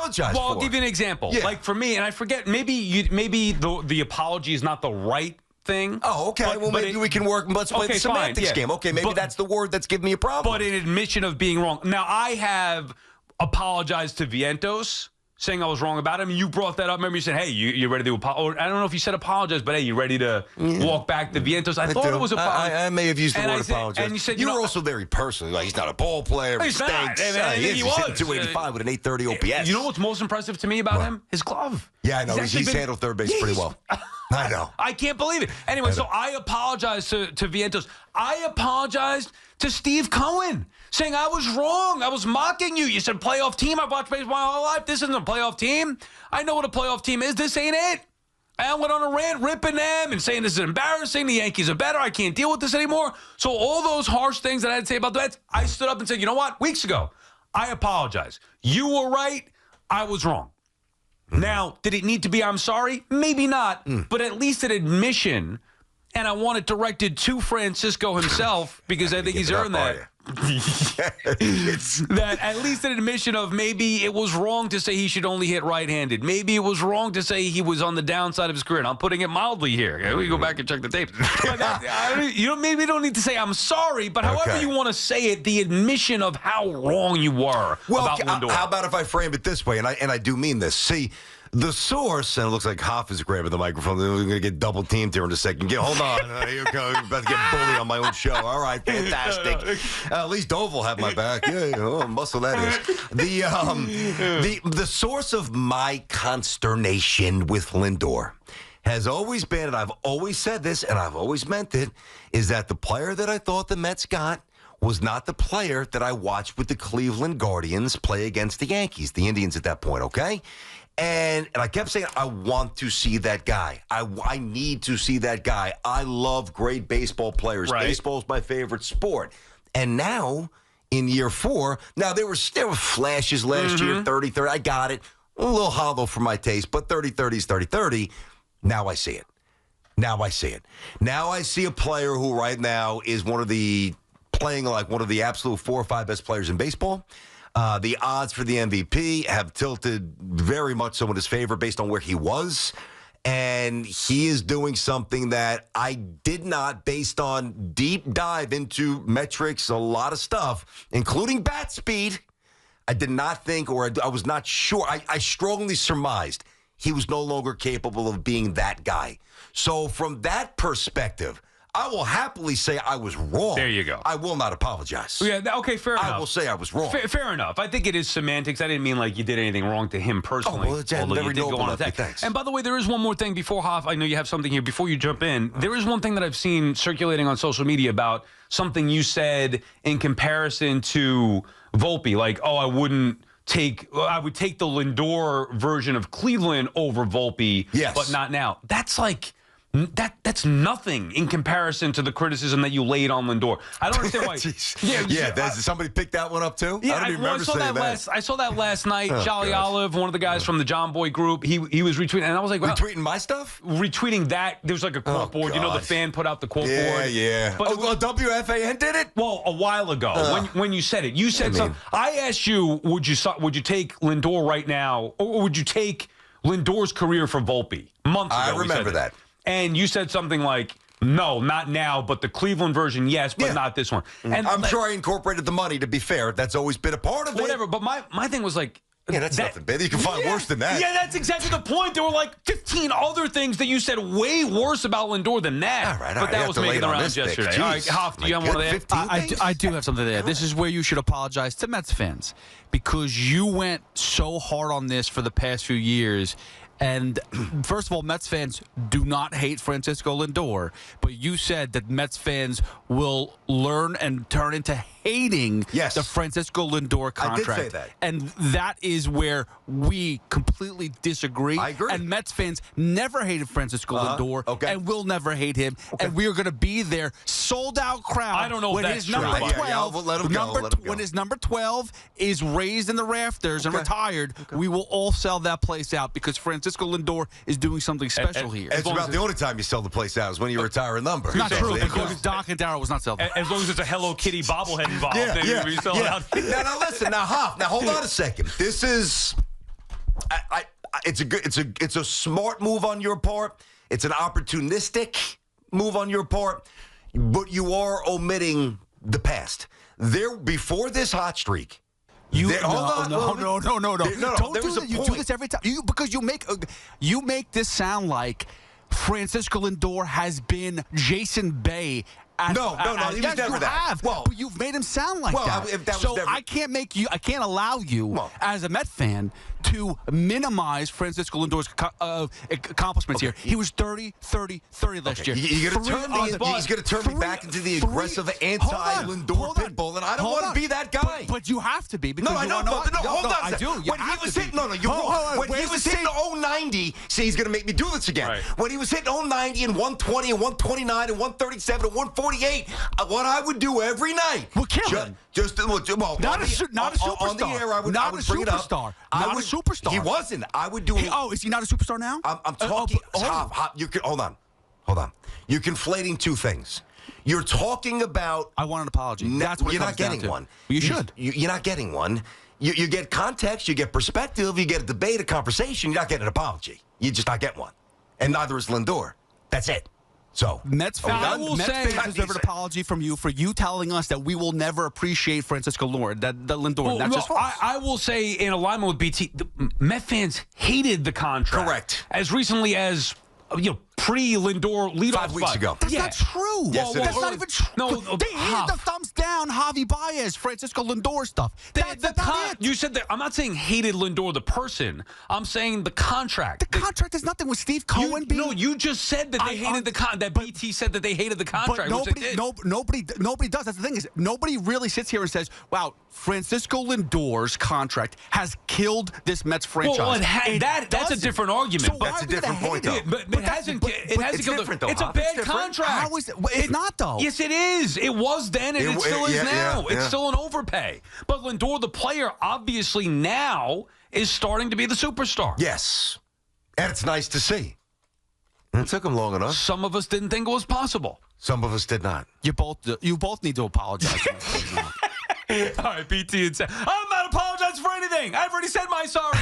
apologize for. Well, I'll give you an example. Yeah. Like for me, and I forget, maybe the apology is not the right thing. Oh, okay. But Maybe we can work. Let's play the semantics game. Okay, maybe that's the word that's giving me a problem. But an admission of being wrong. Now, I have apologized to Vientos, saying I was wrong about him. You brought that up. Remember, you said, hey, you ready to apologize? I don't know if you said apologize, but hey, you ready to walk back to Vientos? I thought it was apologize. I may have used the word apologize. And you said, you were also very personal. Like, he's not a ball player. He's stinks. not. He was. He's 285 with an 830 OPS. You know what's most impressive to me about him? His glove. Yeah, I know. He's handled third base pretty well. I know. I can't believe it. Anyway, so I apologized to Vientos. I apologized to Steve Cohen, saying I was wrong. I was mocking you. You said playoff team. I've watched baseball my whole life. This isn't a playoff team. I know what a playoff team is. This ain't it. I went on a rant ripping them and saying this is embarrassing. The Yankees are better. I can't deal with this anymore. So all those harsh things that I had to say about the Mets, I stood up and said, you know what? Weeks ago, I apologize. You were right. I was wrong. Now, did it need to be I'm sorry? Maybe not, but at least an admission, and I want it directed to Francisco himself because I think he's earned that. That at least an admission of maybe it was wrong to say he should only hit right-handed. Maybe it was wrong to say he was on the downside of his career. And I'm putting it mildly here. We go back and check the tapes. But maybe you don't need to say I'm sorry, but however you want to say it, the admission of how wrong you were about Lindor. How about if I frame it this way, and I do mean this. See, the source, and it looks like Hoff is grabbing the microphone. We're going to get double teamed here in a second. Hold on. Here we go. I'm about to get bullied on my own show. All right, fantastic. At least Dove will have my back. Yeah, muscle that is. The source of my consternation with Lindor has always been, and I've always said this, and I've always meant it, is that the player that I thought the Mets got was not the player that I watched with the Cleveland Guardians play against the Yankees, the Indians at that point, okay? And I kept saying, I want to see that guy. I need to see that guy. I love great baseball players. Right. Baseball is my favorite sport. And now, in year 4, now there were flashes last year, 30-30. I got it. A little hollow for my taste, but 30-30 is 30-30. Now I see it. Now I see a player who right now is playing like one of the absolute 4 or 5 best players in baseball. The odds for the MVP have tilted very much so in his favor based on where he was. And he is doing something that I did not, based on deep dive into metrics, a lot of stuff, including bat speed. I did not think, or I was not sure. I strongly surmised he was no longer capable of being that guy. So from that perspective, I will happily say I was wrong. There you go. I will not apologize. Yeah, okay, fair enough. I will say I was wrong. Fair enough. I think it is semantics. I didn't mean like you did anything wrong to him personally. Oh, well, it's very noble of you. Thanks. And by the way, there is one more thing before Hoff. I know you have something here. Before you jump in, there is one thing that I've seen circulating on social media about something you said in comparison to Volpe. Like, I would take the Lindor version of Cleveland over Volpe, yes, but not now. That's like... That's nothing in comparison to the criticism that you laid on Lindor. I don't understand why. Did somebody pick that one up too? Yeah, I don't even remember saying that. I saw that last night. Jolly Olive, one of the guys from the John Boy group, he was retweeting, and I was like, retweeting my stuff? Retweeting that. There was like a quote board. You know, the fan put out the quote board. Yeah. But WFAN did it? Well, a while ago when you said it, you said something. I asked you, would you take Lindor right now, or would you take Lindor's career for Volpe months ago? I remember that. And you said something like, no, not now, but the Cleveland version, yes, but not this one. And I'm sure I incorporated the money, to be fair. That's always been a part of it. Whatever, but my thing was like... Yeah, that's nothing bad. You can find worse than that. Yeah, that's exactly the point. There were like 15 other things that you said way worse about Lindor than that. All right, but that was making the rounds yesterday. All right, Hoff, do you have one of that? I do have something there. This is where you should apologize to Mets fans because you went so hard on this for the past few years. And first of all, Mets fans do not hate Francisco Lindor, but you said that Mets fans will learn and turn into hating the Francisco Lindor contract. I did say that. And that is where we completely disagree. I agree. And Mets fans never hated Francisco Lindor and will never hate him. Okay. And we are going to be there, sold-out crowd. I don't know when if that's his number true. 12, let him go. When his number 12 is raised in the rafters and retired, we will all sell that place out because Francisco Lindor is doing something special here. It's about the only time you sell the place out is when you retire a number. Not true, because Doc and Darryl was not selling. As long as it's a Hello Kitty bobblehead involved, yeah. we sell it out. Now listen, Hoff, hold on a second. This is It's a smart move on your part. It's an opportunistic move on your part, but you are omitting the past. Before this hot streak. No. Don't Do that. You do this every time. Because you make this sound like Francisco Lindor has been Jason Bay. No, he was never you that. Have, well, but you've made him sound like that. If that so was never... I can't allow you as a Met fan to minimize Francisco Lindor's accomplishments here. He was 30 last year. He's going to turn me back into the aggressive anti-Lindor pit bull, and I don't want to be that guy. But you have to be. Because hold on. I do. When he was hitting, when he was hitting 090, see, he's going to make me do this again. Right. When he was hitting 090 and 120 and 129 and 137 and 148, what I would do every night. Well, kill him. Not a superstar. On the air, I would bring it up. Not a superstar. He wasn't. I would do it. Is he not a superstar now? I'm talking. Hold on. You're conflating two things. You're talking about. I want an apology. That's what you're not getting one. You should. You're not getting one. You get context. You get perspective. You get a debate, a conversation. You're not getting an apology. You're just not getting one. And neither is Lindor. That's it. So Mets fans deserve an apology from you for you telling us that we will never appreciate Francisco Lindor. That's just false. I will say in alignment with BT, the Met fans hated the contract. Correct. As recently as pre-Lindor leadoff 5 weeks ago. That's not true. Yes, that's not even true. No, they hated the thumbs down Javi Baez, Francisco Lindor stuff. That's not it. You said that. I'm not saying hated Lindor the person. I'm saying the contract. The contract has nothing with Steve Cohen being. No, you just said that they hated the contract. That BT said that they hated the contract. But nobody does. That's the thing is nobody really sits here and says, "Wow, Francisco Lindor's contract has killed this Mets franchise." Well, that's a different argument. So that's a different point, though. But it hasn't killed. It's a bad contract. How is it? It's not though. Yes, it is. It was then, and it still is now. It's still an overpay. But Lindor, the player, obviously now is starting to be the superstar. Yes, and it's nice to see. It took him long enough. Some of us didn't think it was possible. Some of us did not. You both need to apologize. All right, BT and Sal. I'm not apologizing for anything. I've already said my sorry.